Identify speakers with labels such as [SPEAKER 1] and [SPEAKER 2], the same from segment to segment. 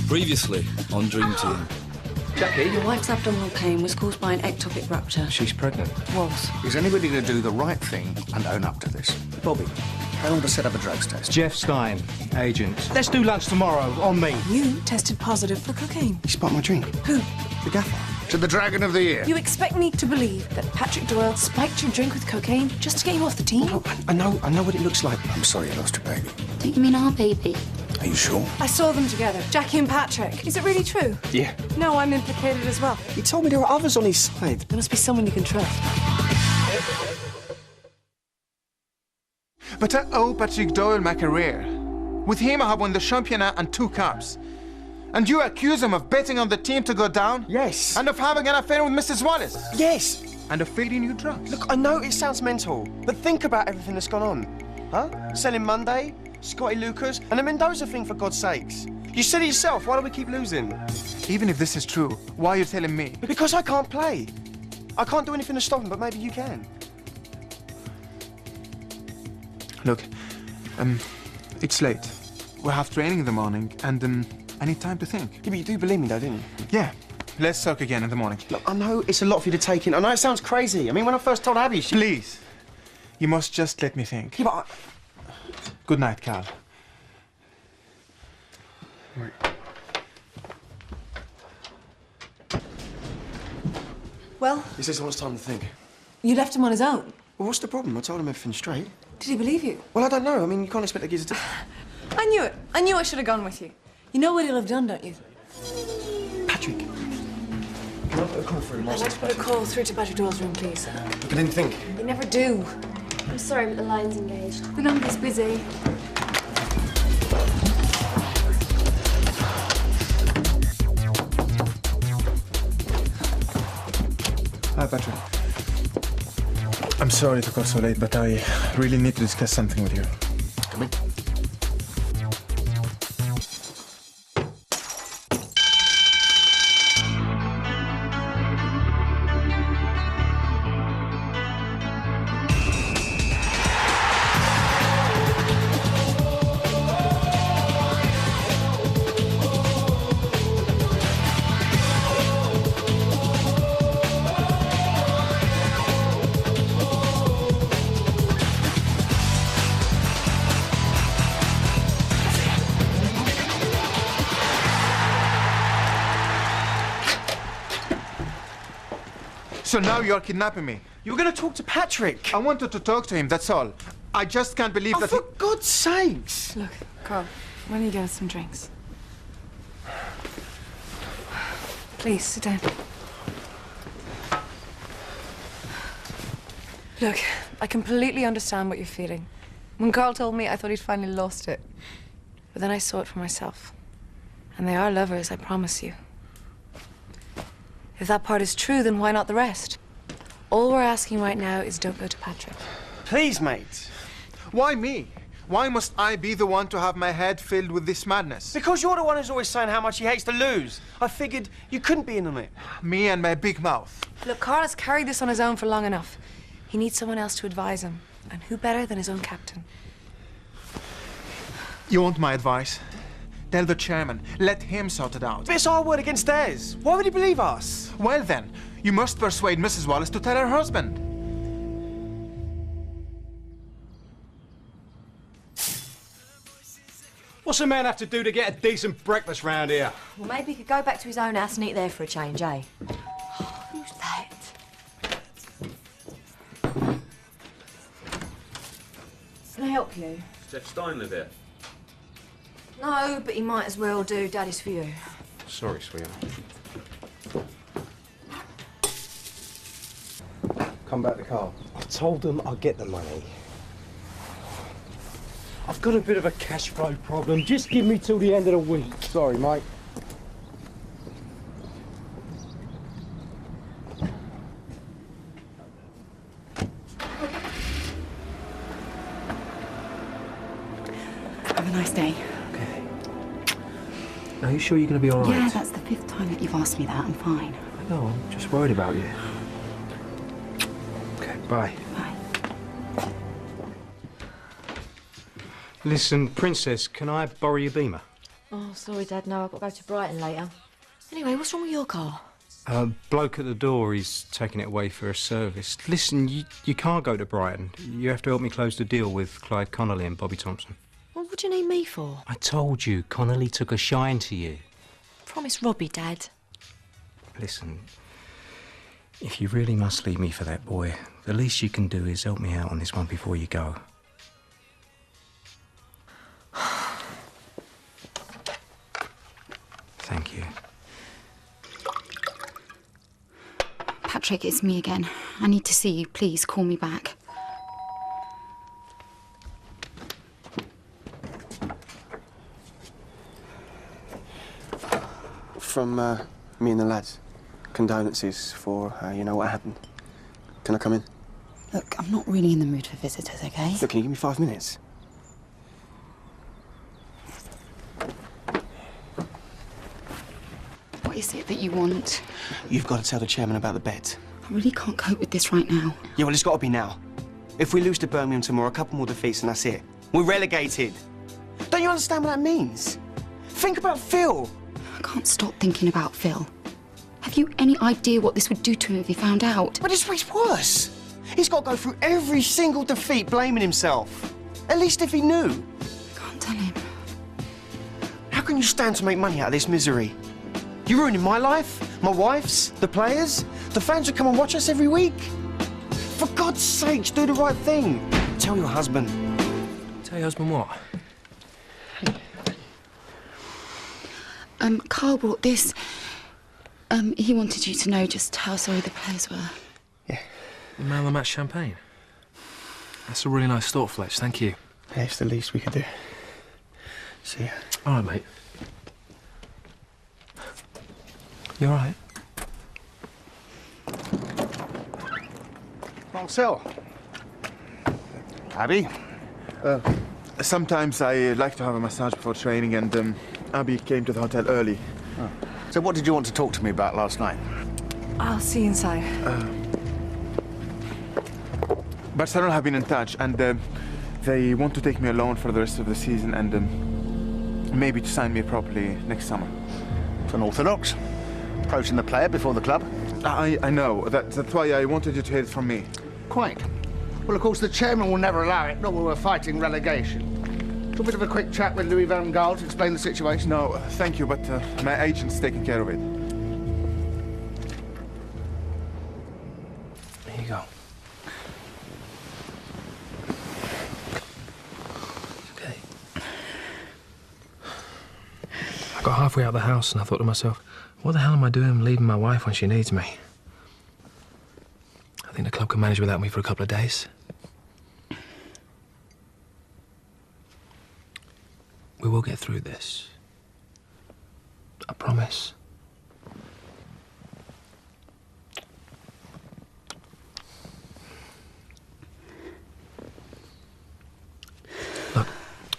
[SPEAKER 1] Previously on Dream Team.
[SPEAKER 2] Jackie?
[SPEAKER 3] Your wife's abdominal pain was caused by an ectopic rupture.
[SPEAKER 2] She's pregnant.
[SPEAKER 3] Was.
[SPEAKER 4] Is anybody to do the right thing and own up to this?
[SPEAKER 2] Bobby.
[SPEAKER 4] How long to set up a drugs test?
[SPEAKER 2] Jeff Stein, agent. Let's do lunch tomorrow, on me.
[SPEAKER 5] You tested positive for cocaine.
[SPEAKER 4] He spiked my drink.
[SPEAKER 5] Who?
[SPEAKER 4] The gaffer. To the Dragon of the Year.
[SPEAKER 5] You expect me to believe that Patrick Doyle spiked your drink with cocaine just to get you off the team?
[SPEAKER 4] Oh, I know what it looks like. I'm sorry you lost your baby.
[SPEAKER 6] Don't you mean our baby?
[SPEAKER 4] Are you sure?
[SPEAKER 5] I saw them together, Jackie and Patrick. Is it really true?
[SPEAKER 4] Yeah.
[SPEAKER 5] No, I'm implicated as well.
[SPEAKER 4] He told me there were others on his side.
[SPEAKER 5] There must be someone you can trust.
[SPEAKER 7] But I owe Patrick Doyle my career. With him, I have won the Championnat and 2 cups. And you accuse him of betting on the team to go down?
[SPEAKER 8] Yes.
[SPEAKER 7] And of having an affair with Mrs. Wallace?
[SPEAKER 8] Yes.
[SPEAKER 7] And of feeding you drugs?
[SPEAKER 8] Look, I know it sounds mental, but think about everything that's gone on. Huh? Selling Monday, Scotty Lucas, and the Mendoza thing, for God's sakes. You said it yourself, why do we keep losing?
[SPEAKER 7] Even if this is true, why are you telling me?
[SPEAKER 8] Because I can't play. I can't do anything to stop him, but maybe you can.
[SPEAKER 7] Look, it's late. We have training in the morning, and I need time to think.
[SPEAKER 8] Yeah, but you do believe me though, didn't you?
[SPEAKER 7] Yeah, let's talk again in the morning.
[SPEAKER 8] Look, I know it's a lot for you to take in. I know it sounds crazy. I mean, when I first told Abby, she...
[SPEAKER 7] Please, you must just let me think.
[SPEAKER 8] Yeah, but
[SPEAKER 7] Good night, Carl.
[SPEAKER 8] Right.
[SPEAKER 5] Well,
[SPEAKER 8] He says he wants time to think.
[SPEAKER 5] you left him on his own.
[SPEAKER 8] Well, what's the problem? I told him everything straight.
[SPEAKER 5] Did he believe you?
[SPEAKER 8] Well, I don't know. I mean, you can't expect a geezer to...
[SPEAKER 5] I knew it. I knew I should have gone with you. You know what he'll have done, don't you?
[SPEAKER 8] Patrick. Can I put a call through?
[SPEAKER 5] I'd like to put a call through to Patrick Doyle's room, please.
[SPEAKER 8] Look, I didn't think.
[SPEAKER 5] You never do.
[SPEAKER 6] I'm sorry, but the line's engaged.
[SPEAKER 5] The number's busy.
[SPEAKER 7] Hi, Patrick. I'm sorry to call so late, but I really need to discuss something with you.
[SPEAKER 4] Come in.
[SPEAKER 7] So now you're kidnapping me.
[SPEAKER 8] You were going to talk to Patrick.
[SPEAKER 7] I wanted to talk to him, that's all. I just can't believe
[SPEAKER 8] Oh,
[SPEAKER 7] that
[SPEAKER 8] for God's sakes.
[SPEAKER 5] Look, Carl, why don't you get us some drinks? Please, sit down. Look, I completely understand what you're feeling. When Carl told me, I thought he'd finally lost it. But then I saw it for myself. And they are lovers, I promise you. If that part is true, then why not the rest? All we're asking right now is don't go to Patrick.
[SPEAKER 8] Please, mate.
[SPEAKER 7] Why me? Why must I be the one to have my head filled with this madness?
[SPEAKER 8] Because you're the one who's always saying how much he hates to lose. I figured you couldn't be in on it.
[SPEAKER 7] Me and my big mouth.
[SPEAKER 5] Look, Carl has carried this on his own for long enough. He needs someone else to advise him. And who better than his own captain?
[SPEAKER 7] You want my advice? Tell the chairman, let him sort it out.
[SPEAKER 8] But it's our word against theirs. Why would he believe us?
[SPEAKER 7] Well then, you must persuade Mrs. Wallace to tell her husband.
[SPEAKER 2] What's a man have to do to get a decent breakfast round here?
[SPEAKER 9] Well, maybe he could go back to his own house and eat there for a change, eh? Who's that? Can I help you?
[SPEAKER 10] Jeff Stein live here?
[SPEAKER 9] No, but he might as well do. Daddy's for you.
[SPEAKER 10] Sorry, sweetheart.
[SPEAKER 8] Come back to Carl. I told them I'd get the money.
[SPEAKER 2] I've got a bit of a cash flow problem. Just give me till the end of the week.
[SPEAKER 8] Sorry, mate.
[SPEAKER 3] Have a nice day.
[SPEAKER 10] Are you sure you're going to be all right?
[SPEAKER 3] Yeah, that's the 5th time that you've asked me that. I'm fine.
[SPEAKER 10] I know, I'm just worried about you. Okay, bye.
[SPEAKER 3] Bye.
[SPEAKER 2] Listen, Princess, can I borrow your beamer?
[SPEAKER 9] Oh, sorry, Dad. No, I've got to go to Brighton later. Anyway, what's wrong with your car?
[SPEAKER 10] Bloke at the door, he's taking it away for a service. Listen, you can't go to Brighton. You have to help me close the deal with Clive Connolly and Bobby Thompson.
[SPEAKER 9] Well, what do you need me for?
[SPEAKER 10] I told you, Connolly took a shine to you.
[SPEAKER 9] Promise Robbie, Dad.
[SPEAKER 10] Listen, if you really must leave me for that boy, the least you can do is help me out on this one before you go. Thank you.
[SPEAKER 3] Patrick, it's me again. I need to see you. Please call me back.
[SPEAKER 4] From me and the lads. Condolences for, you know what happened. Can I come in?
[SPEAKER 3] Look, I'm not really in the mood for visitors, okay?
[SPEAKER 4] Look, can you give me 5 minutes?
[SPEAKER 3] What is it that you want?
[SPEAKER 4] You've got to tell the chairman about the bet.
[SPEAKER 3] I really can't cope with this right now.
[SPEAKER 4] Yeah, well, it's got to be now. If we lose to Birmingham tomorrow, a couple more defeats and that's it. We're relegated. Don't you understand what that means? Think about Phil.
[SPEAKER 3] I can't stop thinking about Phil. Have you any idea what this would do to him if he found out?
[SPEAKER 4] But it's worse. He's got to go through every single defeat blaming himself. At least if he knew.
[SPEAKER 3] I can't tell him.
[SPEAKER 4] How can you stand to make money out of this misery? You're ruining my life, my wife's, the players, the fans who come and watch us every week. For God's sakes, do the right thing. Tell your husband.
[SPEAKER 10] Tell your husband what?
[SPEAKER 3] Carl brought this. He wanted you to know just how sorry the players were.
[SPEAKER 4] Yeah.
[SPEAKER 10] Man of the match champagne. That's a really nice thought, Fletch. Thank you.
[SPEAKER 4] Yeah, it's the least we could do. See ya.
[SPEAKER 10] All right, mate. You all right?
[SPEAKER 8] Marcel. Abby?
[SPEAKER 7] Sometimes I like to have a massage before training, and Abby came to the hotel early.
[SPEAKER 8] Oh. So what did you want to talk to me about last night?
[SPEAKER 5] I'll see you inside.
[SPEAKER 7] Barcelona have been in touch, and they want to take me alone for the rest of the season, and maybe to sign me properly next summer.
[SPEAKER 8] It's unorthodox. Approaching the player before the club.
[SPEAKER 7] I know. That's why I wanted you to hear it from me.
[SPEAKER 11] Quite. Well, of course, the chairman will never allow it, not when we're fighting relegation. Do a bit of a quick chat with Louis van Gaal to explain the situation?
[SPEAKER 7] No, thank you, but my agent's taking care of it.
[SPEAKER 10] Here you go. Okay. I got halfway out of the house and I thought to myself, what the hell am I doing leaving my wife when she needs me? I think the club can manage without me for a couple of days. We will get through this. I promise. Look,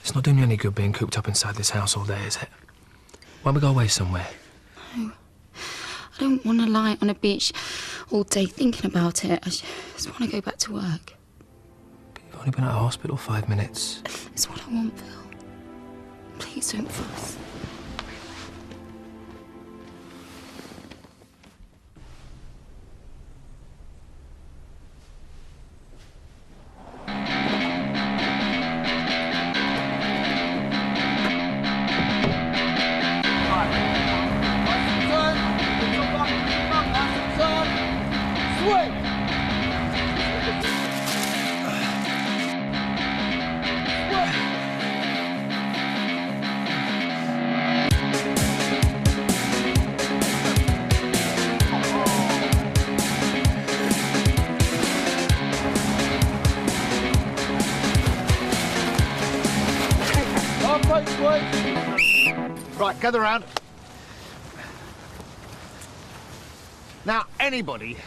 [SPEAKER 10] it's not doing you any good being cooped up inside this house all day, is it? Why don't we go away somewhere?
[SPEAKER 3] No. I don't want to lie on a beach all day thinking about it. I just want to go back to work.
[SPEAKER 10] But you've only been out of hospital 5 minutes.
[SPEAKER 3] It's what I want, Phil. Please don't fuss.
[SPEAKER 11] Right, gather round. Now, anybody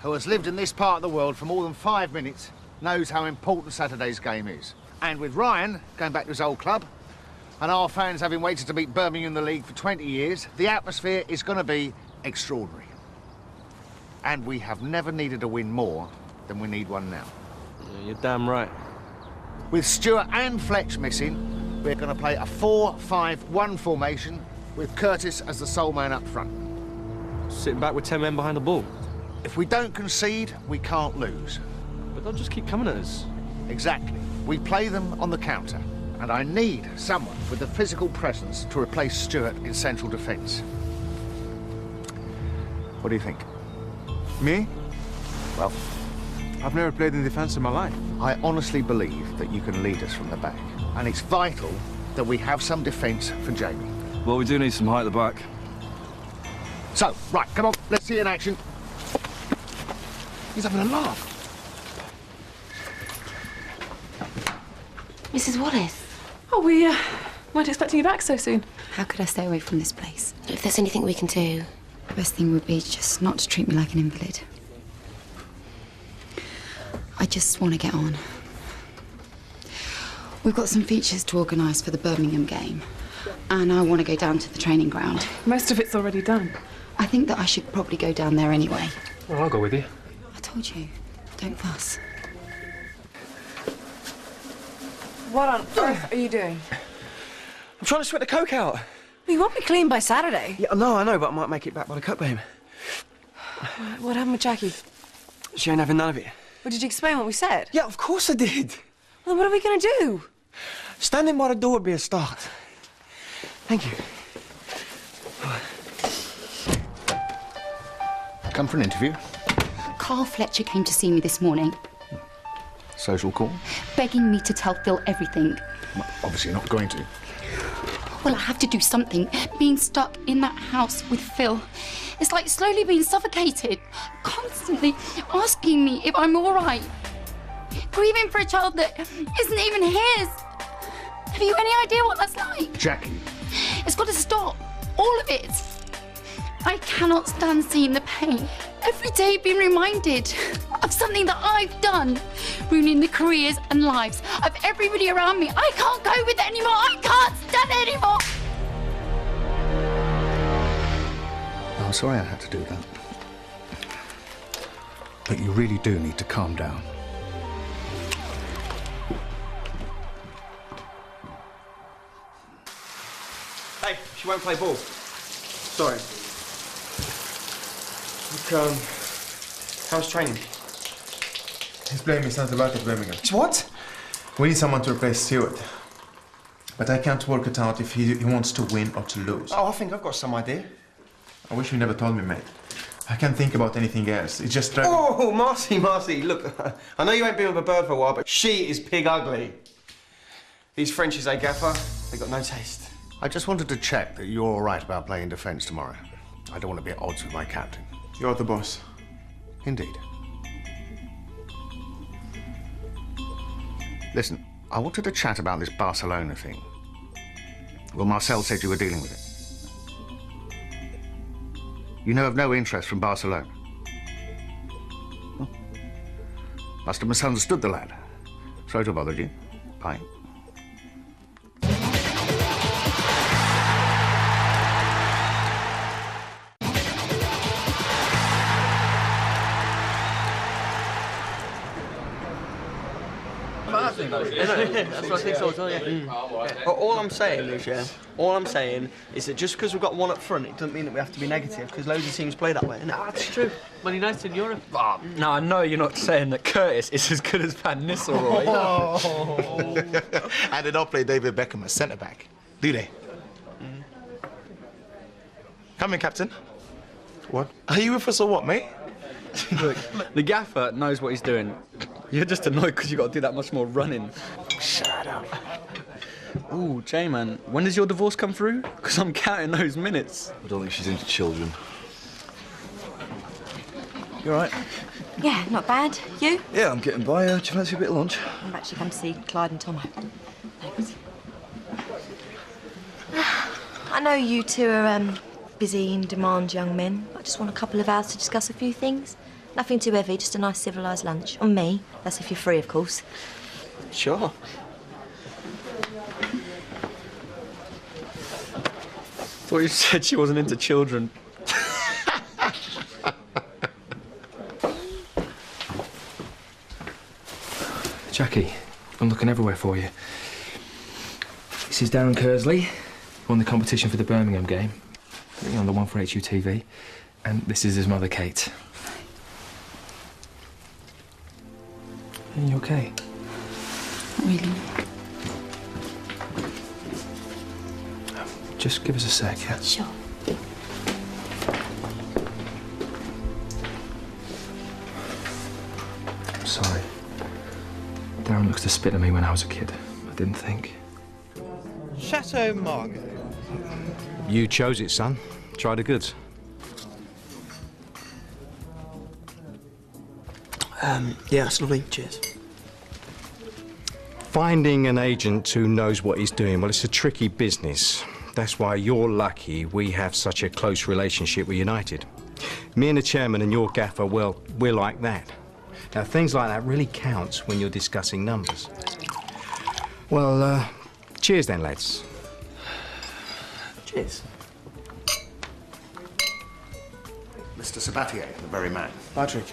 [SPEAKER 11] who has lived in this part of the world for more than 5 minutes knows how important Saturday's game is. And with Ryan going back to his old club, and our fans having waited to beat Birmingham in the league for 20 years, the atmosphere is going to be extraordinary. And we have never needed a win more than we need one now.
[SPEAKER 10] Yeah, you're damn right.
[SPEAKER 11] With Stuart and Fletch missing, We're going to play a 4-5-1 formation with Curtis as the sole man up front.
[SPEAKER 2] Sitting back with 10 men behind the ball.
[SPEAKER 11] If we don't concede, we can't lose.
[SPEAKER 2] But they'll just keep coming at us.
[SPEAKER 11] Exactly. We play them on the counter. And I need someone with the physical presence to replace Stewart in central defence. What do you think?
[SPEAKER 7] Me?
[SPEAKER 11] Well,
[SPEAKER 7] I've never played in defence in my life.
[SPEAKER 11] I honestly believe that you can lead us from the back. And it's vital that we have some defence for Jamie.
[SPEAKER 1] Well, we do need some height at the back.
[SPEAKER 11] So, right, come on, let's see it in action. He's having a laugh.
[SPEAKER 6] Mrs. Wallace.
[SPEAKER 5] Oh, we weren't expecting you back so soon.
[SPEAKER 3] How could I stay away from this place?
[SPEAKER 6] If there's anything we can do.
[SPEAKER 3] The best thing would be just not to treat me like an invalid. I just want to get on. We've got some features to organise for the Birmingham game, and I want to go down to the training ground.
[SPEAKER 5] Most of it's already done.
[SPEAKER 3] I think that I should probably go down there anyway.
[SPEAKER 2] Well, I'll go with you.
[SPEAKER 3] I told you, don't fuss.
[SPEAKER 5] What on earth are you doing?
[SPEAKER 8] I'm trying to sweat the coke out.
[SPEAKER 5] Well, you won't be clean by Saturday.
[SPEAKER 8] Yeah, no, I know, but I might make it back by the cup game.
[SPEAKER 5] What happened with Jackie?
[SPEAKER 8] She ain't having none of it.
[SPEAKER 5] Well, did you explain what we said?
[SPEAKER 8] Yeah, of course I did.
[SPEAKER 5] Well, then what are we going to do?
[SPEAKER 8] Standing by the door would be a start. Thank you.
[SPEAKER 11] Come for an interview.
[SPEAKER 3] Carl Fletcher came to see me this morning,
[SPEAKER 11] Social call.
[SPEAKER 3] begging me to tell Phil everything.
[SPEAKER 11] Well, obviously not going to.
[SPEAKER 3] Well, I have to do something. Being stuck in that house with Phil, it's like slowly being suffocated, constantly asking me if I'm all right. Grieving for a child that isn't even his. Have you any idea what that's like?
[SPEAKER 11] Jackie.
[SPEAKER 3] It's got to stop. All of it. I cannot stand seeing the pain. Every day being reminded of something that I've done, ruining the careers and lives of everybody around me. I can't go with it anymore. I can't stand it anymore.
[SPEAKER 11] I'm sorry I had to do that. But you really do need to calm down.
[SPEAKER 8] Hey, she won't play ball. Sorry. Look, how's training?
[SPEAKER 7] He's playing me Santa back at Birmingham.
[SPEAKER 8] He's what?
[SPEAKER 7] We need someone to replace Stewart. But I can't work it out if he wants to win or to lose.
[SPEAKER 8] Oh, I think I've got some idea.
[SPEAKER 7] I wish you never told me, mate. I can't think about anything else. It's just driving...
[SPEAKER 8] Oh, Marcy, look, I know you ain't been with a bird for a while, but she is pig ugly. These Frenchies, eh, Gaffer? They got no taste.
[SPEAKER 11] I just wanted to check that you're all right about playing defence tomorrow. I don't want to be at odds with my captain.
[SPEAKER 7] You're the boss.
[SPEAKER 11] Indeed. Listen, I wanted to chat about this Barcelona thing. Well, Marcel said you were dealing with it. You know of no interest from Barcelona? Well, must have misunderstood the lad. Sorry to have bothered you. Bye.
[SPEAKER 8] That's what I think so as well, yeah. But all I'm saying is, all I'm saying is that just because we've got one up front, it doesn't mean that we have to be negative, because loads of teams play that way, innit?
[SPEAKER 12] That's true. Man United in Europe. Oh, no, I know you're not saying that Curtis is as good as Van Nistelrooy.
[SPEAKER 13] And they don't play David Beckham as centre-back, do they? Come in, Captain.
[SPEAKER 7] What?
[SPEAKER 13] Are you with us or what, mate?
[SPEAKER 12] Look, the gaffer knows what he's doing. You're just annoyed because you've got to do that much more running.
[SPEAKER 13] Shut up.
[SPEAKER 12] Ooh, J-Man, when does your divorce come through? Because I'm counting those minutes.
[SPEAKER 1] I don't think she's into children.
[SPEAKER 12] You all right?
[SPEAKER 9] Yeah, not bad. You?
[SPEAKER 1] Yeah, I'm getting by. Do you fancy a bit of lunch?
[SPEAKER 9] I've actually come to see Clyde and Tomo. Thanks. I know you two are busy in-demand young men. I just want a couple of hours to discuss a few things. Nothing too heavy, just a nice civilised lunch. On me. That's if you're free, of course.
[SPEAKER 8] Sure.
[SPEAKER 12] Thought you said she wasn't into children.
[SPEAKER 2] Jackie, I'm looking everywhere for you.
[SPEAKER 14] This is Darren Kersley, won the competition for the Birmingham game. On the one for HUTV. And this is his mother, Kate. Are you okay?
[SPEAKER 3] Not really.
[SPEAKER 14] Just give us a sec, yeah?
[SPEAKER 3] Sure.
[SPEAKER 14] I'm sorry. Darren looks to spit at me when I was a kid. I didn't think.
[SPEAKER 15] Chateau Margaux.
[SPEAKER 10] You chose it, son. Try the goods.
[SPEAKER 4] Yeah, that's lovely. Cheers.
[SPEAKER 10] Finding an agent who knows what he's doing, well, it's a tricky business. That's why you're lucky we have such a close relationship with United. Me and the chairman and your gaffer, well, we're like that. Now, things like that really counts when you're discussing numbers. Well, cheers then, lads.
[SPEAKER 4] Cheers.
[SPEAKER 11] Mr. Sabatier, the very man.
[SPEAKER 4] Patrick.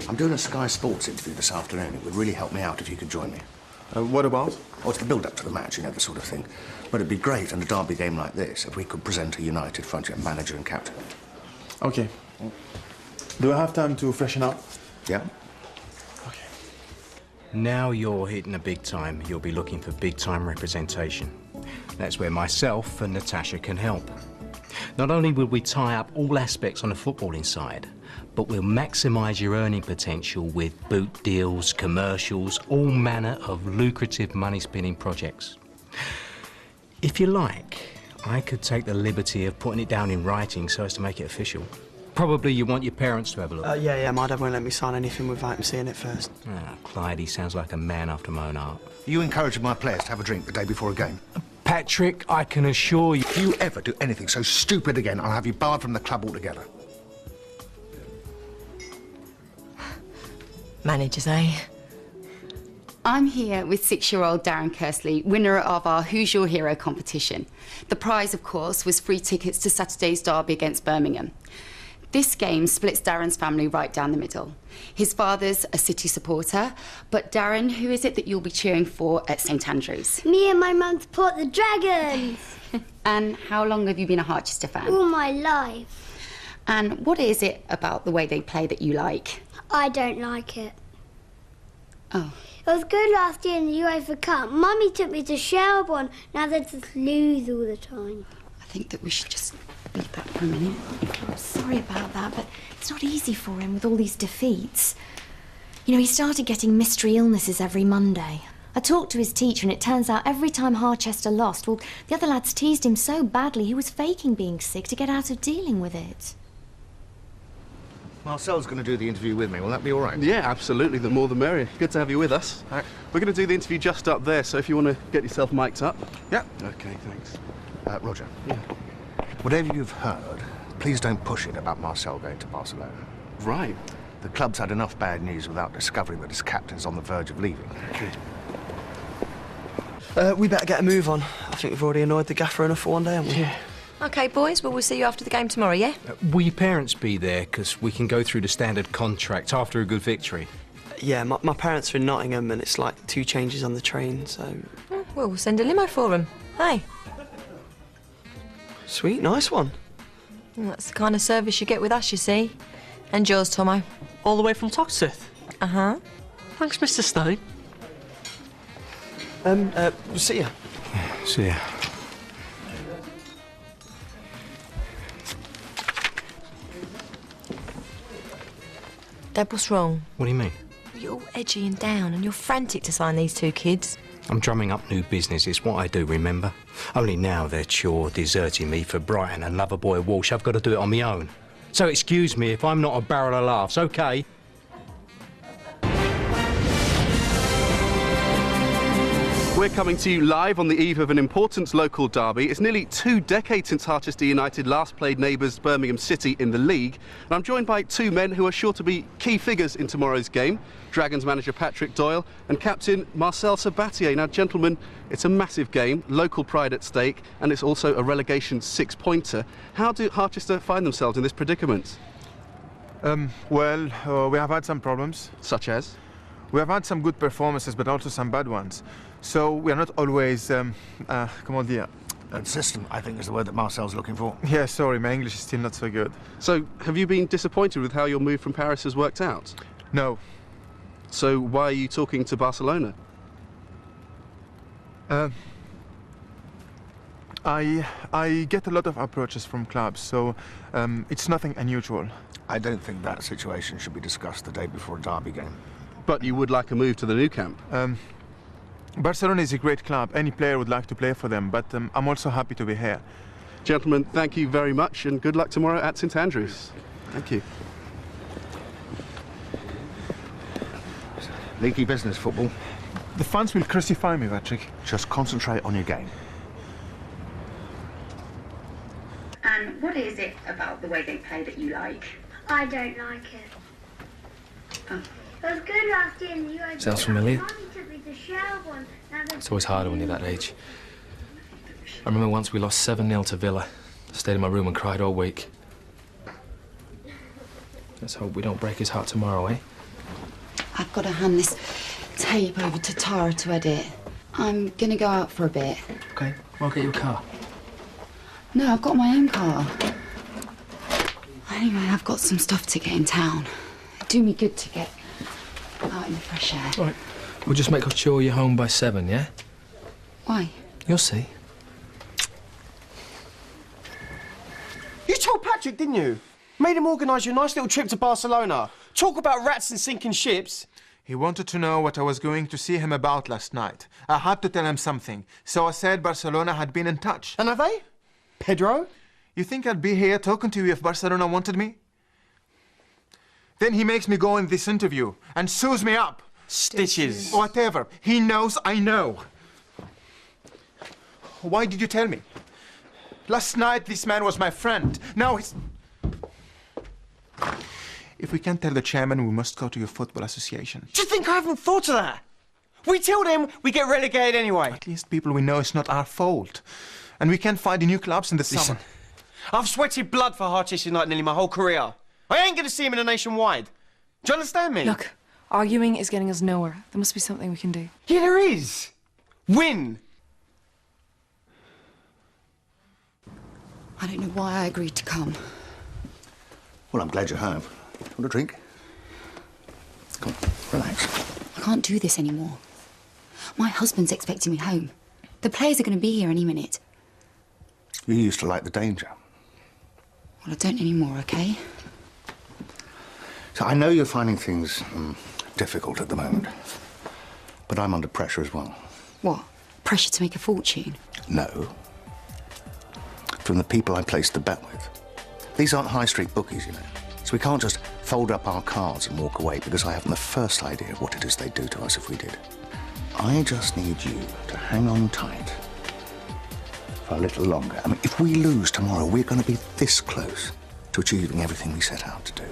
[SPEAKER 11] I'm doing a Sky Sports interview this afternoon. It would really help me out if you could join me.
[SPEAKER 7] What about?
[SPEAKER 11] Oh, it's the build-up to the match, you know, the sort of thing. But it'd be great in a derby game like this if we could present a United front manager and captain.
[SPEAKER 7] Okay. Do I have time to freshen up?
[SPEAKER 11] Yeah.
[SPEAKER 10] Now you're hitting the big time. You'll be looking for big-time representation. That's where myself and Natasha can help. Not only will we tie up all aspects on the footballing side, but we'll maximise your earning potential with boot deals, commercials, all manner of lucrative money-spinning projects. If you like, I could take the liberty of putting it down in writing so as to make it official. Probably you want your parents to have a look.
[SPEAKER 4] Yeah, my dad won't let me sign anything without him seeing it first.
[SPEAKER 10] Ah, Clyde, he sounds like a man after my own heart.
[SPEAKER 11] Are you encouraging my players to have a drink the day before a game?
[SPEAKER 10] Patrick, I can assure you...
[SPEAKER 11] If you ever do anything so stupid again, I'll have you barred from the club altogether.
[SPEAKER 9] Managers, eh?
[SPEAKER 3] I'm here with 6-year-old Darren Kersley, winner of our Who's Your Hero competition. The prize, of course, was free tickets to Saturday's derby against Birmingham. This game splits Darren's family right down the middle. His father's a City supporter, but Darren, who is it that you'll be cheering for at St Andrews?
[SPEAKER 16] Me and my mum support the Dragons.
[SPEAKER 3] And how long have you been a Harchester fan?
[SPEAKER 16] All my life.
[SPEAKER 3] And what is it about the way they play that you like?
[SPEAKER 16] I don't like it.
[SPEAKER 3] Oh.
[SPEAKER 16] It was good last year in the UEFA Cup. Mummy took me to Shelbourne. Now they just lose all the time.
[SPEAKER 3] I think that we should just leave that for a minute.
[SPEAKER 17] I'm sorry about that, but it's not easy for him with all these defeats. You know, he started getting mystery illnesses every Monday. I talked to his teacher, and it turns out every time Harchester lost, well, the other lads teased him so badly he was faking being sick to get out of dealing with it.
[SPEAKER 11] Marcel's going to do the interview with me. Will that be all right?
[SPEAKER 18] Yeah, absolutely. The more the merrier. Good to have you with us.
[SPEAKER 11] Right.
[SPEAKER 18] We're going to do the interview just up there, so if you want to get yourself mic'd up.
[SPEAKER 11] Yeah.
[SPEAKER 18] Okay, thanks.
[SPEAKER 11] Roger.
[SPEAKER 18] Yeah.
[SPEAKER 11] Whatever you've heard, please don't push it about Marcel going to Barcelona.
[SPEAKER 18] Right.
[SPEAKER 11] The club's had enough bad news without discovering that his captain's on the verge of leaving.
[SPEAKER 4] We better get a move on. I think we've already annoyed the gaffer enough for one day, haven't we?
[SPEAKER 10] Yeah.
[SPEAKER 9] OK, boys, well, we'll see you after the game tomorrow, yeah?
[SPEAKER 10] Will your parents be there? Because we can go through the standard contract after a good victory.
[SPEAKER 4] Yeah, my parents are in Nottingham, and it's like 2 changes on the train, so...
[SPEAKER 9] Well, we'll send a limo for them. Hey.
[SPEAKER 4] Sweet, nice one.
[SPEAKER 9] Well, that's the kind of service you get with us, you see. And yours, Tomo.
[SPEAKER 15] All the way from Toxteth?
[SPEAKER 9] Uh-huh.
[SPEAKER 15] Thanks, Mr. Stone.
[SPEAKER 4] We'll see ya.
[SPEAKER 10] Yeah, see ya.
[SPEAKER 9] Dad, what's wrong?
[SPEAKER 10] What do you mean?
[SPEAKER 9] You're all edgy and down, and you're frantic to sign these 2 kids.
[SPEAKER 10] I'm drumming up new business. It's what I do, remember? Only now they're deserting me for Brighton and Loverboy Walsh. I've got to do it on my own. So excuse me if I'm not a barrel of laughs, OK?
[SPEAKER 18] We're coming to you live on the eve of an important local derby. It's nearly 2 decades since Harchester United last played neighbours Birmingham City in the league. And I'm joined by 2 men who are sure to be key figures in tomorrow's game. Dragons manager Patrick Doyle and captain Marcel Sabatier. Now, gentlemen, it's a massive game, local pride at stake, and it's also a relegation 6-pointer. How do Harchester find themselves in this predicament?
[SPEAKER 7] Well, we have had some problems.
[SPEAKER 18] Such as?
[SPEAKER 7] We have had some good performances, but also some bad ones. So we are not always, comment dire?
[SPEAKER 11] Consistent, I think, is the word that Marcel's looking for.
[SPEAKER 7] Yeah, sorry, my English is still not so good.
[SPEAKER 18] So, have you been disappointed with how your move from Paris has worked out?
[SPEAKER 7] No.
[SPEAKER 18] So, why are you talking to Barcelona?
[SPEAKER 7] I get a lot of approaches from clubs, so it's nothing unusual.
[SPEAKER 11] I don't think that situation should be discussed the day before a derby game.
[SPEAKER 18] But you would like a move to the new camp?
[SPEAKER 7] Barcelona is a great club. Any player would like to play for them, but I'm also happy to be here.
[SPEAKER 18] Gentlemen, thank you very much, and good luck tomorrow at St Andrews. Thank you.
[SPEAKER 11] Leaky business, football.
[SPEAKER 7] The fans will crucify me, Patrick.
[SPEAKER 11] Just concentrate on your game.
[SPEAKER 3] And what is it about the way they play that you like?
[SPEAKER 16] I don't like it.
[SPEAKER 3] Oh.
[SPEAKER 16] It was good last year in the UEFA.
[SPEAKER 14] Sounds familiar.
[SPEAKER 16] Mummy took me to Shelbourne. Now there's
[SPEAKER 14] It's always harder when you're that age. I remember once we lost 7-0 to Villa. I stayed in my room and cried all week. Let's hope we don't break his heart tomorrow, eh?
[SPEAKER 3] I've got to hand this tape over to Tara to edit. I'm gonna go out for a bit.
[SPEAKER 14] Okay, well, I'll get you a car.
[SPEAKER 3] No, I've got my own car. Anyway, I've got some stuff to get in town. It'd do me good to get out in the fresh air.
[SPEAKER 14] All right. We'll just make sure you're home by 7, yeah?
[SPEAKER 3] Why?
[SPEAKER 14] You'll see.
[SPEAKER 8] You told Patrick, didn't you? Made him organise your nice little trip to Barcelona. Talk about rats and sinking ships.
[SPEAKER 7] He wanted to know what I was going to see him about last night. I had to tell him something, so I said Barcelona had been in touch.
[SPEAKER 8] And have they? Pedro?
[SPEAKER 7] You think I'd be here talking to you if Barcelona wanted me? Then he makes me go in this interview and sews me up.
[SPEAKER 8] Stitches.
[SPEAKER 7] Whatever. He knows I know. Why did you tell me? Last night this man was my friend. Now he's... If we can't tell the chairman, we must go to your football association.
[SPEAKER 8] Do you think I haven't thought of that? We tell them, we get relegated anyway.
[SPEAKER 7] At least people we know it's not our fault. And we can't find new clubs in the summer.
[SPEAKER 8] I've sweated blood for Harchester United nearly my whole career. I ain't going to see him in a nationwide. Do you understand me?
[SPEAKER 5] Look, arguing is getting us nowhere. There must be something we can do.
[SPEAKER 8] Yeah, there is. Win.
[SPEAKER 3] I don't know why I agreed to come.
[SPEAKER 11] Well, I'm glad you have. Want a drink? Come on, relax.
[SPEAKER 3] I can't do this anymore. My husband's expecting me home. The players are going to be here any minute.
[SPEAKER 11] You used to like the danger.
[SPEAKER 3] Well, I don't anymore, okay?
[SPEAKER 11] So I know you're finding things difficult at the moment. But I'm under pressure as well.
[SPEAKER 3] What? Pressure to make a fortune?
[SPEAKER 11] No. From the people I placed the bet with. These aren't high street bookies, you know. So we can't just fold up our cards and walk away because I haven't the first idea of what it is they'd do to us if we did. I just need you to hang on tight for a little longer. I mean, if we lose tomorrow, we're going to be this close to achieving everything we set out to do.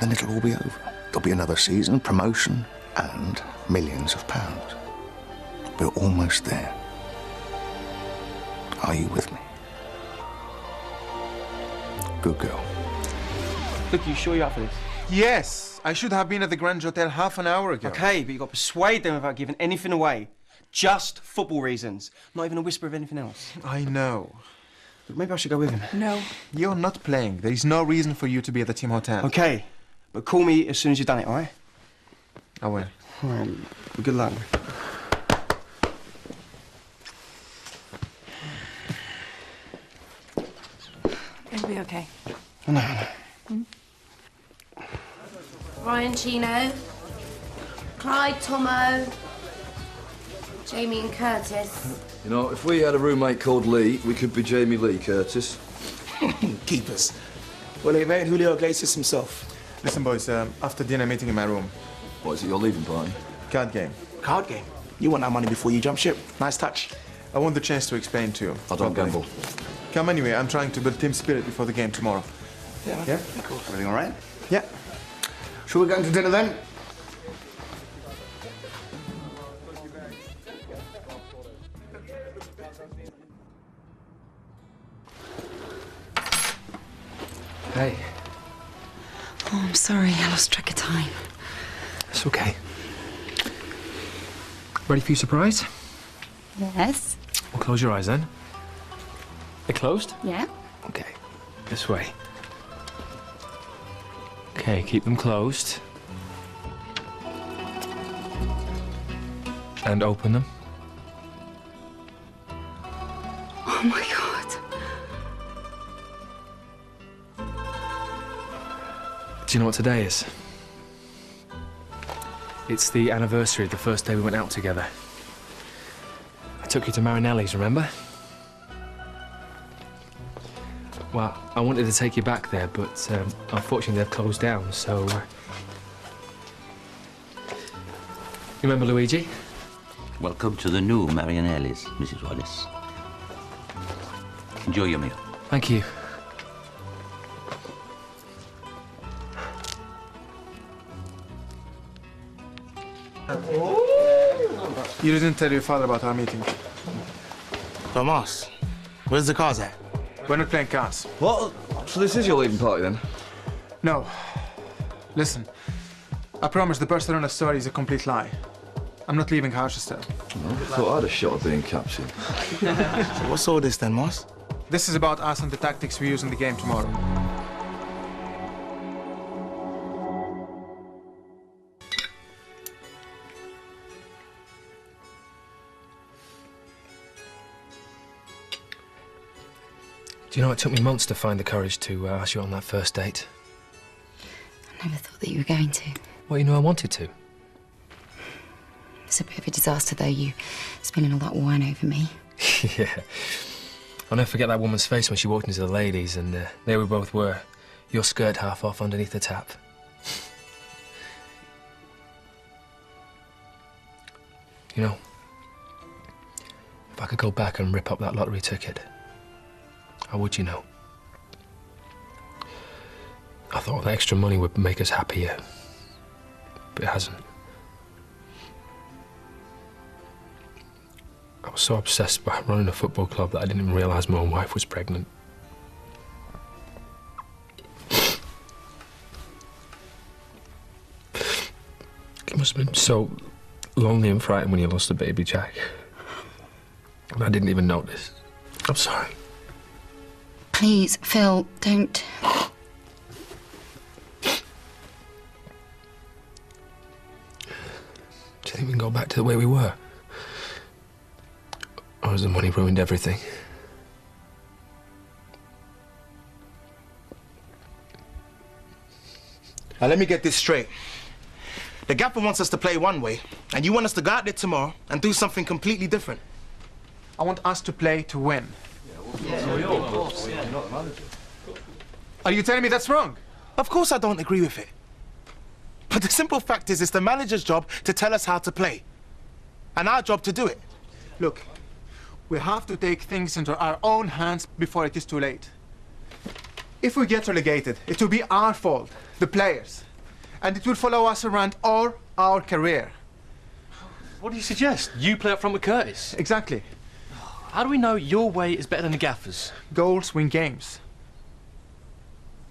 [SPEAKER 11] Then it'll all be over. There'll be another season, promotion, and millions of pounds. We're almost there. Are you with me? Good girl.
[SPEAKER 8] Look, you sure you're up for this?
[SPEAKER 7] Yes, I should have been at the Grand Hotel half an hour ago.
[SPEAKER 8] Okay, but you've got to persuade them without giving anything away. Just football reasons. Not even a whisper of anything else.
[SPEAKER 7] I know.
[SPEAKER 8] But maybe I should go with him.
[SPEAKER 5] No.
[SPEAKER 7] You're not playing. There is no reason for you to be at the team hotel.
[SPEAKER 8] Okay, but call me as soon as you've done it, all right?
[SPEAKER 7] I will.
[SPEAKER 8] All right, good luck.
[SPEAKER 5] It'll be okay.
[SPEAKER 8] No.
[SPEAKER 6] Ryan Chino, Clyde Tomo, Jamie and Curtis.
[SPEAKER 1] You know, if we had a roommate called Lee, we could be Jamie Lee Curtis.
[SPEAKER 13] Keepers. Well, he invited Julio Iglesias himself.
[SPEAKER 7] Listen, boys, after dinner meeting in my room.
[SPEAKER 1] What, is it your leaving party?
[SPEAKER 7] Card game.
[SPEAKER 13] Card game. You want that money before you jump ship. Nice touch.
[SPEAKER 7] I want the chance to explain to you.
[SPEAKER 1] I don't gamble.
[SPEAKER 7] Come anyway, I'm trying to build team spirit before the game tomorrow.
[SPEAKER 11] Yeah? Cool. Everything all right?
[SPEAKER 7] Yeah.
[SPEAKER 11] Shall we go to dinner then?
[SPEAKER 14] Hey.
[SPEAKER 3] Oh, I'm sorry. I lost track of time.
[SPEAKER 14] It's okay. Ready for your surprise?
[SPEAKER 3] Yes.
[SPEAKER 14] Well, close your eyes then. They're closed?
[SPEAKER 3] Yeah.
[SPEAKER 14] Okay, this way. Okay, keep them closed. And open them.
[SPEAKER 3] Oh my God.
[SPEAKER 14] Do you know what today is? It's the anniversary of the first day we went out together. I took you to Marinelli's, remember? Well, I wanted to take you back there, but unfortunately they've closed down, so... You remember Luigi?
[SPEAKER 19] Welcome to the new Marianelli's, Mrs. Wallace. Enjoy your meal.
[SPEAKER 14] Thank you.
[SPEAKER 7] You didn't tell your father about our meeting.
[SPEAKER 13] Tomas, where's the cars at?
[SPEAKER 7] We're not playing cards.
[SPEAKER 1] What? So this is your leaving party then?
[SPEAKER 7] No. Listen, I promise the Barcelona story is a complete lie. I'm not leaving Harchester.
[SPEAKER 1] I thought I had a shot at being captain.
[SPEAKER 13] So what's all this then, Moss?
[SPEAKER 7] This is about us and the tactics we use in the game tomorrow.
[SPEAKER 14] Do you know it took me months to find the courage to ask you on that first date?
[SPEAKER 3] I never thought that you were going to.
[SPEAKER 14] Well, you know I wanted to.
[SPEAKER 3] It's a bit of a disaster, though, you spilling all that wine over me.
[SPEAKER 14] Yeah. I'll never forget that woman's face when she walked into the ladies, and there we both were. Your skirt half off underneath the tap. You know, if I could go back and rip up that lottery ticket, how would you know? I thought the extra money would make us happier, but it hasn't. I was so obsessed by running a football club that I didn't even realise my own wife was pregnant. It must have been so lonely and frightened when you lost a baby, Jack. And I didn't even notice. I'm sorry.
[SPEAKER 3] Please, Phil, don't.
[SPEAKER 14] Do you think we can go back to the way we were? Or has the money ruined everything?
[SPEAKER 13] Now, let me get this straight. The gaffer wants us to play one way, and you want us to go out there tomorrow and do something completely different.
[SPEAKER 7] I want us to play to win. Are you telling me that's wrong?
[SPEAKER 13] Of course I don't agree with it. But the simple fact is, it's the manager's job to tell us how to play. And our job to do it.
[SPEAKER 7] Look, we have to take things into our own hands before it is too late. If we get relegated, it will be our fault, the players. And it will follow us around all our career.
[SPEAKER 15] What do you suggest? You play up front with Curtis?
[SPEAKER 7] Exactly.
[SPEAKER 15] How do we know your way is better than the gaffer's?
[SPEAKER 7] Goals win games.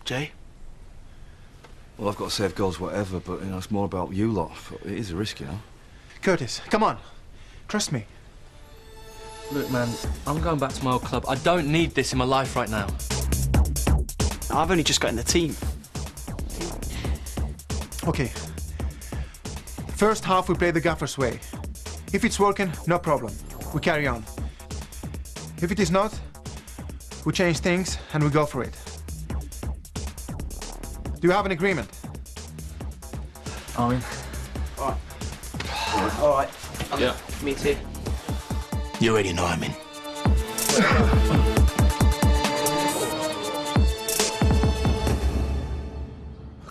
[SPEAKER 13] Jay?
[SPEAKER 1] Well, I've got to save goals, whatever, but you know, it's more about you lot. It is a risk, you know.
[SPEAKER 7] Curtis, come on. Trust me.
[SPEAKER 15] Look, man, I'm going back to my old club. I don't need this in my life right now.
[SPEAKER 8] I've only just got in the team.
[SPEAKER 7] Okay. First half, we play the gaffer's way. If it's working, no problem. We carry on. If it is not, we change things and we go for it. Do you have an agreement?
[SPEAKER 15] I'm in.
[SPEAKER 8] All right. All right.
[SPEAKER 15] Yeah.
[SPEAKER 8] Me too.
[SPEAKER 13] You already know I'm in.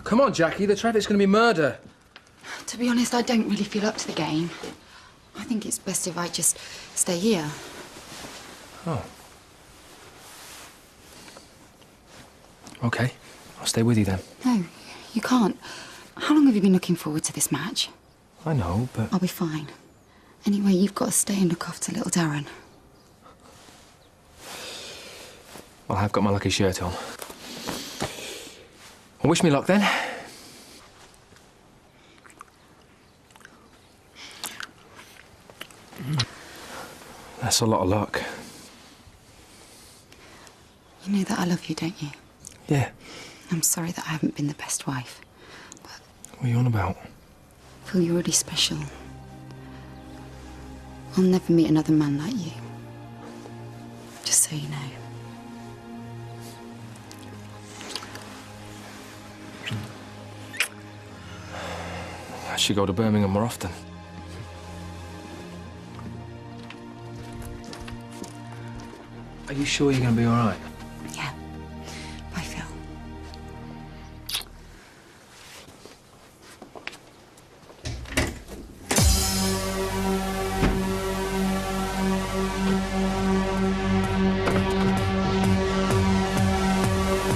[SPEAKER 14] Come on, Jackie, the traffic's going to be murder.
[SPEAKER 3] To be honest, I don't really feel up to the game. I think it's best if I just stay here.
[SPEAKER 14] Oh. Okay, I'll stay with you then.
[SPEAKER 3] No, you can't. How long have you been looking forward to this match?
[SPEAKER 14] I know, but...
[SPEAKER 3] I'll be fine. Anyway, you've got to stay and look after little Darren.
[SPEAKER 14] Well, I've got my lucky shirt on. Well, wish me luck then. That's a lot of luck.
[SPEAKER 3] You know that I love you, don't you?
[SPEAKER 14] Yeah.
[SPEAKER 3] I'm sorry that I haven't been the best wife.
[SPEAKER 14] What are you on about?
[SPEAKER 3] Phil, you're really special. I'll never meet another man like you. Just so you know.
[SPEAKER 14] I should go to Birmingham more often. Are you sure you're going to be all right?
[SPEAKER 3] Yeah. Bye, Phil.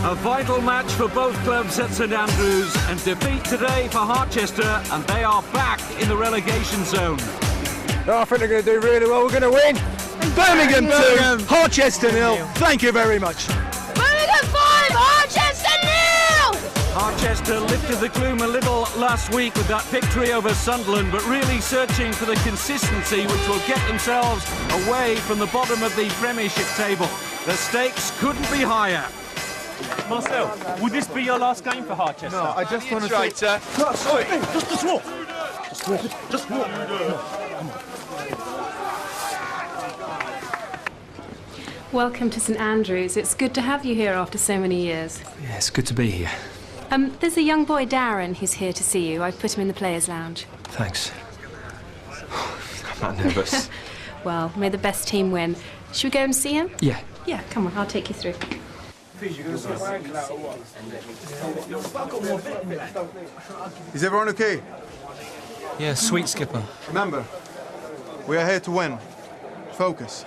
[SPEAKER 20] A vital match for both clubs at St Andrews, and defeat today for Harchester, and they are back in the relegation zone.
[SPEAKER 21] I think they're going to do really well. We're going to win. Birmingham 2, Harchester 0. Thank you very much.
[SPEAKER 6] Birmingham 5, Harchester 0!
[SPEAKER 20] Harchester lifted the gloom a little last week with that victory over Sunderland, but really searching for the consistency which will get themselves away from the bottom of the Premiership table. The stakes couldn't be higher.
[SPEAKER 2] Marcel, would this be your last game for Harchester?
[SPEAKER 7] No, I just want to
[SPEAKER 2] say...
[SPEAKER 21] Just walk.
[SPEAKER 2] Just walk. Just walk. Come on.
[SPEAKER 22] Welcome to St Andrews. It's good to have you here after so many years.
[SPEAKER 14] Yeah, it's good to be here.
[SPEAKER 22] There's a young boy, Darren, who's here to see you. I've put him in the players' lounge.
[SPEAKER 14] Thanks. I'm not nervous.
[SPEAKER 22] Well, may the best team win. Should we go and see him?
[SPEAKER 14] Yeah.
[SPEAKER 22] Yeah, come on, I'll take you through.
[SPEAKER 7] Is everyone okay?
[SPEAKER 15] Yeah, sweet, Skipper.
[SPEAKER 7] Remember, we are here to win. Focus.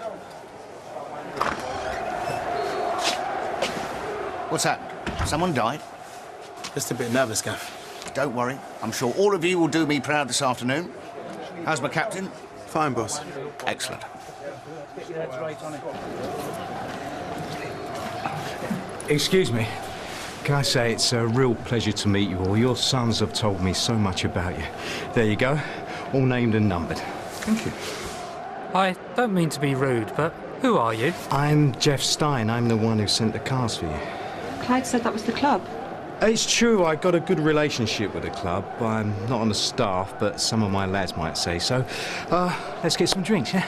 [SPEAKER 11] What's that? Someone died?
[SPEAKER 13] Just a bit nervous, Gaff.
[SPEAKER 11] Don't worry. I'm sure all of you will do me proud this afternoon. How's my captain?
[SPEAKER 7] Fine, boss.
[SPEAKER 11] Excellent.
[SPEAKER 10] Excuse me. Can I say it's a real pleasure to meet you all. Your sons have told me so much about you. There you go. All named and numbered.
[SPEAKER 15] Thank you. I don't mean to be rude, but who are you?
[SPEAKER 10] I'm Jeff Stein. I'm the one who sent the cars for you.
[SPEAKER 22] Clyde said that was the club.
[SPEAKER 10] It's true, I got a good relationship with the club. I'm not on the staff, but some of my lads might say so. Let's get some drinks, yeah?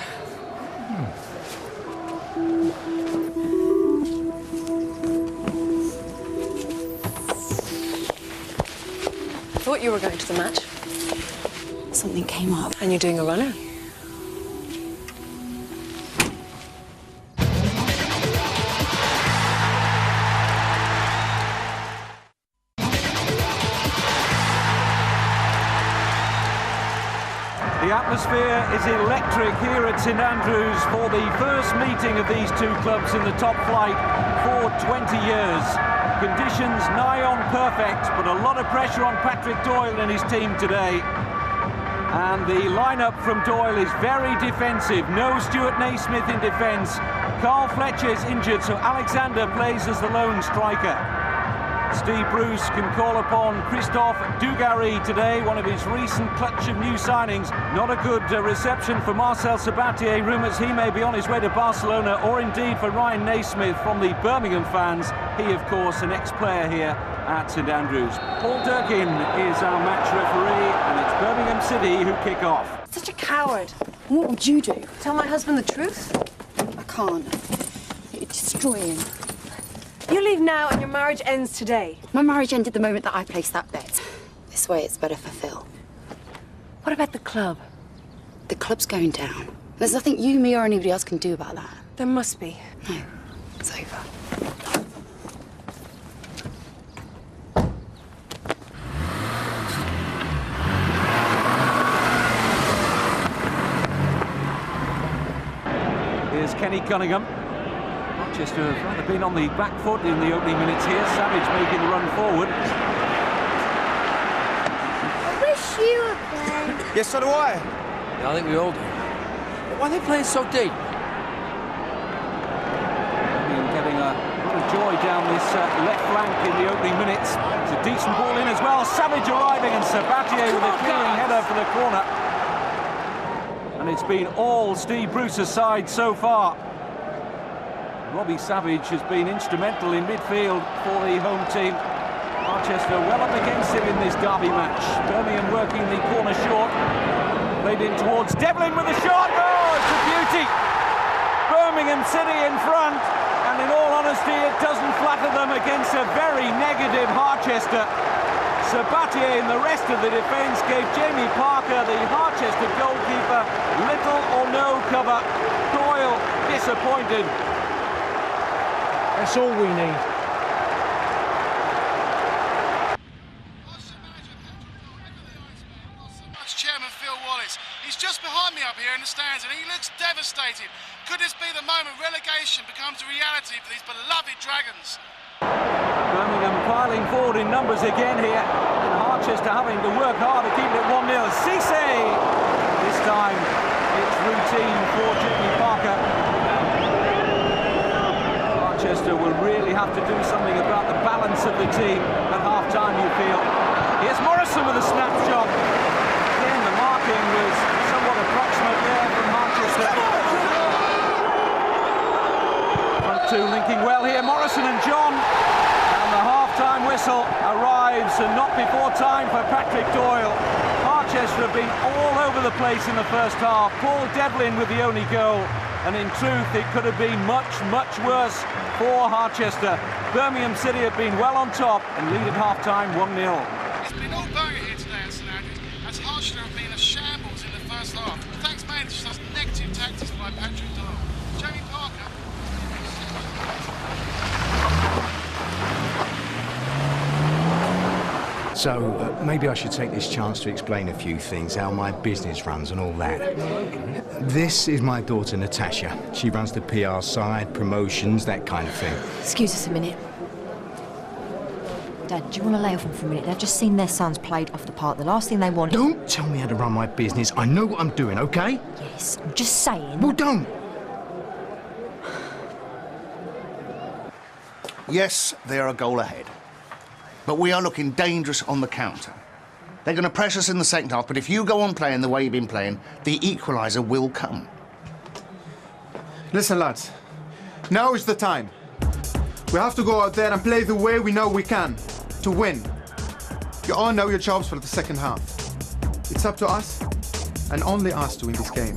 [SPEAKER 5] I thought you were going to the match.
[SPEAKER 3] Something came up.
[SPEAKER 5] And you're doing a runner?
[SPEAKER 20] The atmosphere is electric here at St Andrews for the first meeting of these two clubs in the top flight for 20 years. Conditions nigh on perfect, but a lot of pressure on Patrick Doyle and his team today. And the lineup from Doyle is very defensive. No Stuart Naismith in defence. Carl Fletcher's injured, so Alexander plays as the lone striker. Steve Bruce can call upon Christophe Dugarry today, one of his recent clutch of new signings. Not a good reception for Marcel Sabatier. Rumours he may be on his way to Barcelona, or indeed for Ryan Naismith from the Birmingham fans. He, of course, an ex-player here at St Andrews. Paul Durkin is our match referee, and it's Birmingham City who kick off.
[SPEAKER 5] Such a coward.
[SPEAKER 3] What would you do?
[SPEAKER 5] Tell my husband the truth?
[SPEAKER 3] I can't. It'd destroy him.
[SPEAKER 5] You leave now and your marriage ends today.
[SPEAKER 3] My marriage ended the moment that I placed that bet. This way it's better for Phil.
[SPEAKER 5] What about the club?
[SPEAKER 3] The club's going down. There's nothing you, me, or anybody else can do about that.
[SPEAKER 5] There must be.
[SPEAKER 3] No, it's over.
[SPEAKER 20] Here's Kenny Cunningham. Manchester have rather been on the back foot in the opening minutes here. Savage making the run forward.
[SPEAKER 16] I wish you were playing.
[SPEAKER 13] Yes, so do I.
[SPEAKER 15] Yeah, I think we all do. But why are they playing so deep?
[SPEAKER 20] Getting a lot of joy down this left flank in the opening minutes. It's a decent ball in as well. Savage arriving, and Sabatier with a clearing header for the corner. and it's been all Steve Bruce's side so far. Robbie Savage has been instrumental in midfield for the home team. Harchester well up against him in this derby match. Birmingham working the corner short. Played in towards Devlin with a shot. Oh, it's a beauty! Birmingham City in front, and in all honesty, it doesn't flatter them against a very negative Harchester. Sabatier and the rest of the defence gave Jamie Parker, the Harchester goalkeeper, little or no cover. Doyle disappointed.
[SPEAKER 2] That's all we need.
[SPEAKER 12] That's Chairman Phil Wallace. He's just behind me up here in the stands and he looks devastated. Could this be the moment relegation becomes a reality for these beloved Dragons?
[SPEAKER 20] Birmingham piling forward in numbers again here, and Harchester having to work hard to keep it 1-0. Cisse! This time it's routine for Jimmy Parker. Harchester will really have to do something about the balance of the team at half-time, you feel. Here's Morrison with a snap shot. Again, the marking was somewhat approximate there from Harchester. Front two linking well here, Morrison and John. And the half-time whistle arrives, and not before time for Patrick Doyle. Harchester have been all over the place in the first half. Paul Devlin with the only goal. And in truth, it could have been much, much worse for Harchester. Birmingham City have been well on top and lead at half-time 1-0.
[SPEAKER 12] It's been all burger here today at St Andrews, as Harchester have been a shambles in the first half. Thanks mainly to such negative tactics by Patrick Doyle. Jamie Parker.
[SPEAKER 10] So, maybe I should take this chance to explain a few things, how my business runs and all that. This is my daughter, Natasha. She runs the PR side, promotions, that kind of thing.
[SPEAKER 9] Excuse us a minute. Dad, do you want to lay off them for a minute? They've just seen their sons played off the park. The last thing they want...
[SPEAKER 10] Don't tell me how to run my business. I know what I'm doing, OK?
[SPEAKER 9] Yes, I'm just saying...
[SPEAKER 10] Well, don't!
[SPEAKER 11] Yes, they're a goal ahead. But we are looking dangerous on the counter. They're going to press us in the second half, but if you go on playing the way you've been playing, the equaliser will come.
[SPEAKER 7] Listen, lads. Now is the time. We have to go out there and play the way we know we can, to win. You all know your jobs for the second half. It's up to us, and only us, to win this game.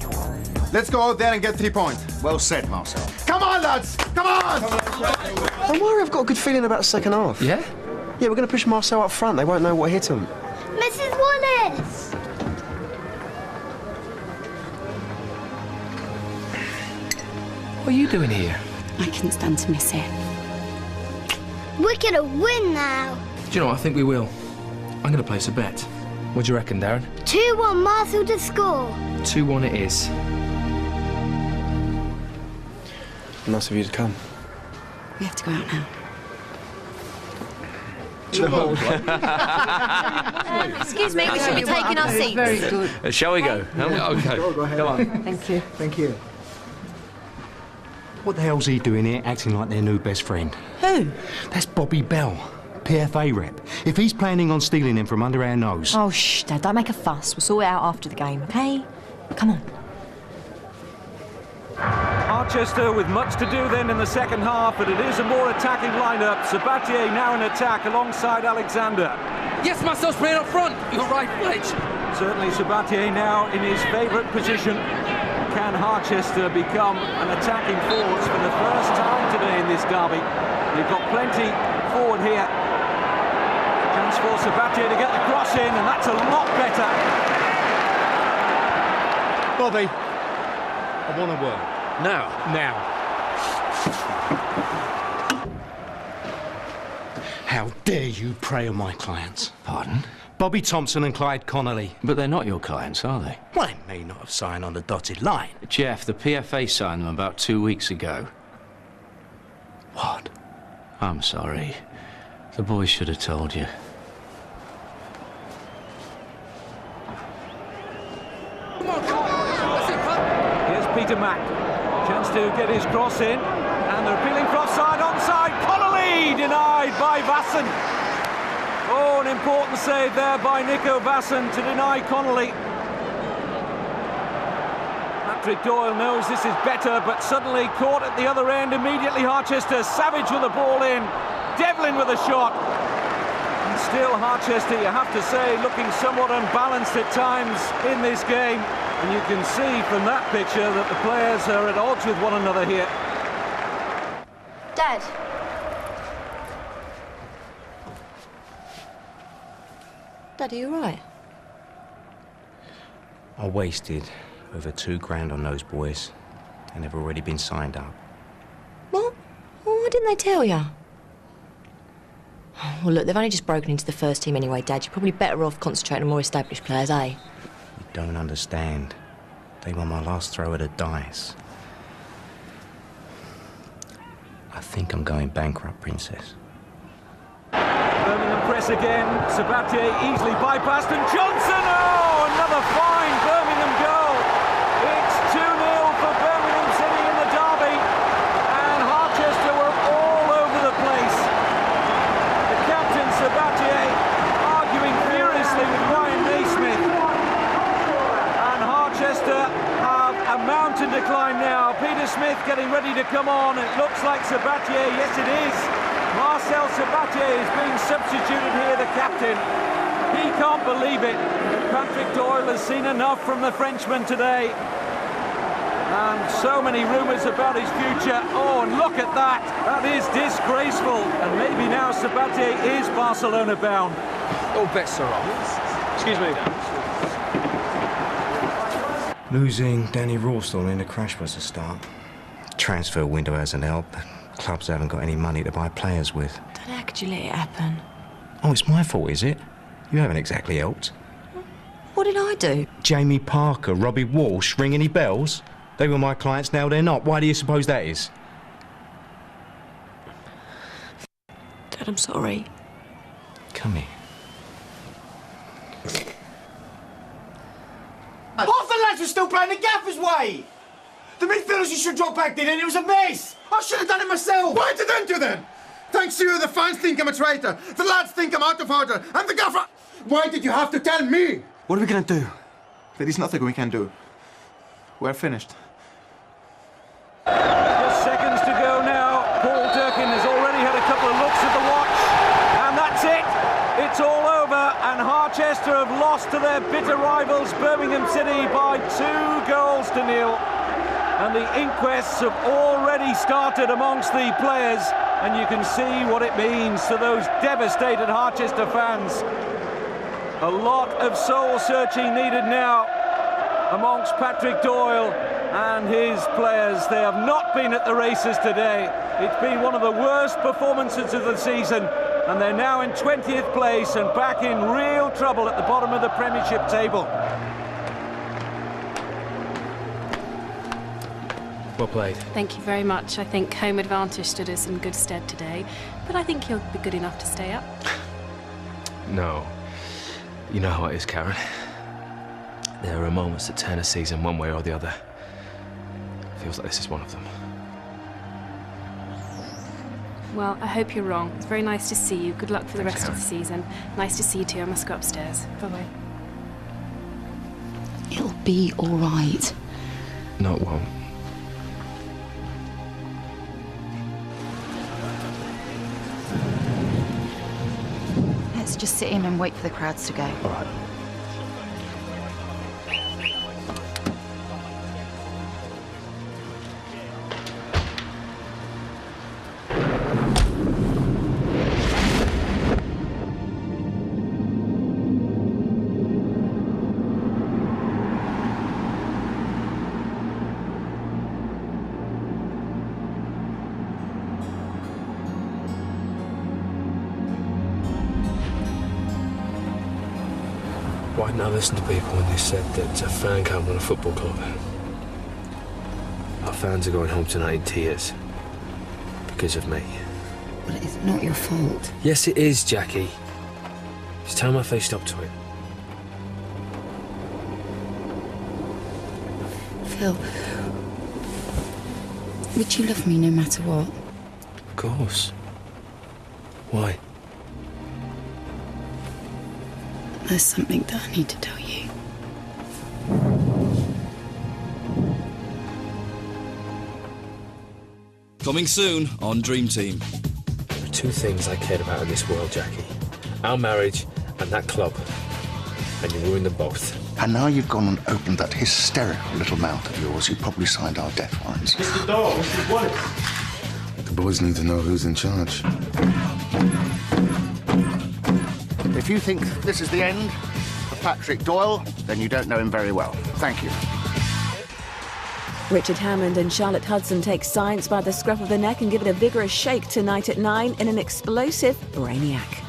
[SPEAKER 7] Let's go out there and get 3 points.
[SPEAKER 11] Well said, Marcel.
[SPEAKER 7] Come on, lads! Come on!
[SPEAKER 8] Don't worry, I've got a good feeling about the second half.
[SPEAKER 14] Yeah?
[SPEAKER 8] Yeah, we're going to push Marcel up front. They won't know what hit them.
[SPEAKER 16] Mrs. Wallace!
[SPEAKER 14] What are you doing here?
[SPEAKER 3] I couldn't stand to miss it.
[SPEAKER 16] We're gonna win now.
[SPEAKER 14] Do you know what? I think we will. I'm going to place a bet. What do you reckon, Darren?
[SPEAKER 16] 2-1 Marcel to score.
[SPEAKER 14] 2-1 it is.
[SPEAKER 8] Nice of you to come.
[SPEAKER 3] We have to go out now.
[SPEAKER 9] Excuse me, we should be taking our seats.
[SPEAKER 15] Very good. Shall we go?
[SPEAKER 14] Okay.
[SPEAKER 15] Come on.
[SPEAKER 9] Thank you.
[SPEAKER 7] Thank you.
[SPEAKER 10] What the hell's he doing here, acting like their new best friend?
[SPEAKER 9] Who?
[SPEAKER 10] That's Bobby Bell, PFA rep. If he's planning on stealing him from under our nose...
[SPEAKER 9] Oh, shh, Dad, don't make a fuss. We'll sort it out after the game, OK? Come on.
[SPEAKER 20] Harchester with much to do then in the second half, but it is a more attacking lineup. Sabatier now in attack alongside Alexander.
[SPEAKER 14] Yes, Marcel's playing up front. You're right, Fletch.
[SPEAKER 20] Certainly Sabatier now in his favourite position. Can Harchester become an attacking force for the first time today in this derby? They've got plenty forward here. Chance for Sabatier to get the cross in, and that's a lot better.
[SPEAKER 10] Bobby, I want a word.
[SPEAKER 14] Now.
[SPEAKER 10] How dare you prey on my clients?
[SPEAKER 15] Pardon?
[SPEAKER 10] Bobby Thompson and Clyde Connolly.
[SPEAKER 15] But they're not your clients, are they?
[SPEAKER 10] Well, they may not have signed on the dotted line.
[SPEAKER 15] Jeff, the PFA signed them about 2 weeks ago.
[SPEAKER 10] What?
[SPEAKER 15] I'm sorry. The boys should have told you.
[SPEAKER 20] Here's Peter Mack. Chance to get his cross in. And they're appealing for offside, onside. Connolly denied by Vasson. Oh, an important save there by Nico Vasson to deny Connolly. Patrick Doyle knows this is better, but suddenly caught at the other end. Immediately Harchester, Savage with the ball in, Devlin with a shot. And still Harchester, you have to say, looking somewhat unbalanced at times in this game. And you can see from that picture that the players are at odds with one another here.
[SPEAKER 9] Dad. Dad, are you all right?
[SPEAKER 10] I wasted over £2,000 on those boys, and they've already been signed up.
[SPEAKER 9] What? Well, why didn't they tell you? Well, look, they've only just broken into the first team anyway, Dad. You're probably better off concentrating on more established players, eh?
[SPEAKER 10] You don't understand. They won my last throw at a dice. I think I'm going bankrupt, Princess.
[SPEAKER 20] Birmingham press again. Sabatier easily bypassed, and Johnson! Oh, another fine Birmingham goal. It's 2-0 for Birmingham City in the derby, and Harchester were all over the place. The captain, Sabatier, arguing furiously with Ryan Naismith. And Harchester have a mountain to climb now. Peter Smith getting ready to come on. It looks like Sabatier, yes it is. Marcel Sabatier is being substituted here, the captain. He can't believe it. Patrick Doyle has seen enough from the Frenchman today. And so many rumours about his future. Oh, and look at that. That is disgraceful. And maybe now Sabatier is Barcelona bound.
[SPEAKER 14] All bets are off. Excuse me.
[SPEAKER 10] Losing Danny Rawstall in the crash was a start. Transfer window hasn't helped. Clubs haven't got any money to buy players with.
[SPEAKER 9] Dad, how could you let it happen?
[SPEAKER 10] Oh, it's my fault, is it? You haven't exactly helped.
[SPEAKER 9] What did I do?
[SPEAKER 10] Jamie Parker, Robbie Walsh, ring any bells? They were my clients, now they're not. Why do you suppose that is?
[SPEAKER 9] Dad, I'm sorry.
[SPEAKER 10] Come here.
[SPEAKER 21] Half the lads were still playing the gaffer's way! The midfielders you should drop back in, and it was a mess! I should have done it myself!
[SPEAKER 7] Why didn't you then? Thanks to you, the fans think I'm a traitor. The lads think I'm out of order. And the gaffer... Why did you have to tell me?
[SPEAKER 13] What are we gonna do?
[SPEAKER 7] There is nothing we can do. We're finished.
[SPEAKER 20] Just seconds to go now. Paul Durkin has already had a couple of looks at the watch. And that's it. It's all over. And Harchester have lost to their bitter rivals, Birmingham City, by 2-0. And the inquests have already started amongst the players, and you can see what it means to those devastated Harchester fans. A lot of soul-searching needed now amongst Patrick Doyle and his players. They have not been at the races today. It's been one of the worst performances of the season, and they're now in 20th place and back in real trouble at the bottom of the Premiership table.
[SPEAKER 14] Well played.
[SPEAKER 22] Thank you very much. I think home advantage stood us in good stead today, but I think he'll be good enough to stay up.
[SPEAKER 14] No. You know how it is, Karen. There are moments that turn a season one way or the other. Feels like this is one of them.
[SPEAKER 22] Well, I hope you're wrong. It's very nice to see you. Good luck for the
[SPEAKER 14] Thanks,
[SPEAKER 22] rest of the
[SPEAKER 14] Karen.
[SPEAKER 22] season. Nice to see you too. I must go upstairs. Bye-bye.
[SPEAKER 3] It'll be all right.
[SPEAKER 14] No, it won't.
[SPEAKER 3] Let's just sit in and wait for the crowds to go.
[SPEAKER 14] All right. Why didn't I listen to people when they said that a fan can't run a football club? Our fans are going home tonight in tears. Because of me.
[SPEAKER 3] Well, it's not your fault.
[SPEAKER 14] Yes, it is, Jackie. It's time I faced up to it.
[SPEAKER 3] Phil, would you love me no matter what?
[SPEAKER 14] Of course. Why?
[SPEAKER 3] There's something that I need to tell you.
[SPEAKER 1] Coming soon on Dream Team.
[SPEAKER 14] There are two things I cared about in this world, Jackie. Our marriage and that club. And you ruined them both.
[SPEAKER 11] And now you've gone and opened that hysterical little mouth of yours, you probably signed our death warrants.
[SPEAKER 13] Mr. Dole, Mrs. Wallace.
[SPEAKER 4] The boys need to know who's in charge.
[SPEAKER 11] If you think this is the end of Patrick Doyle, then you don't know him very well. Thank you.
[SPEAKER 17] Richard Hammond and Charlotte Hudson take science by the scruff of the neck and give it a vigorous shake tonight at 9 in an explosive Brainiac.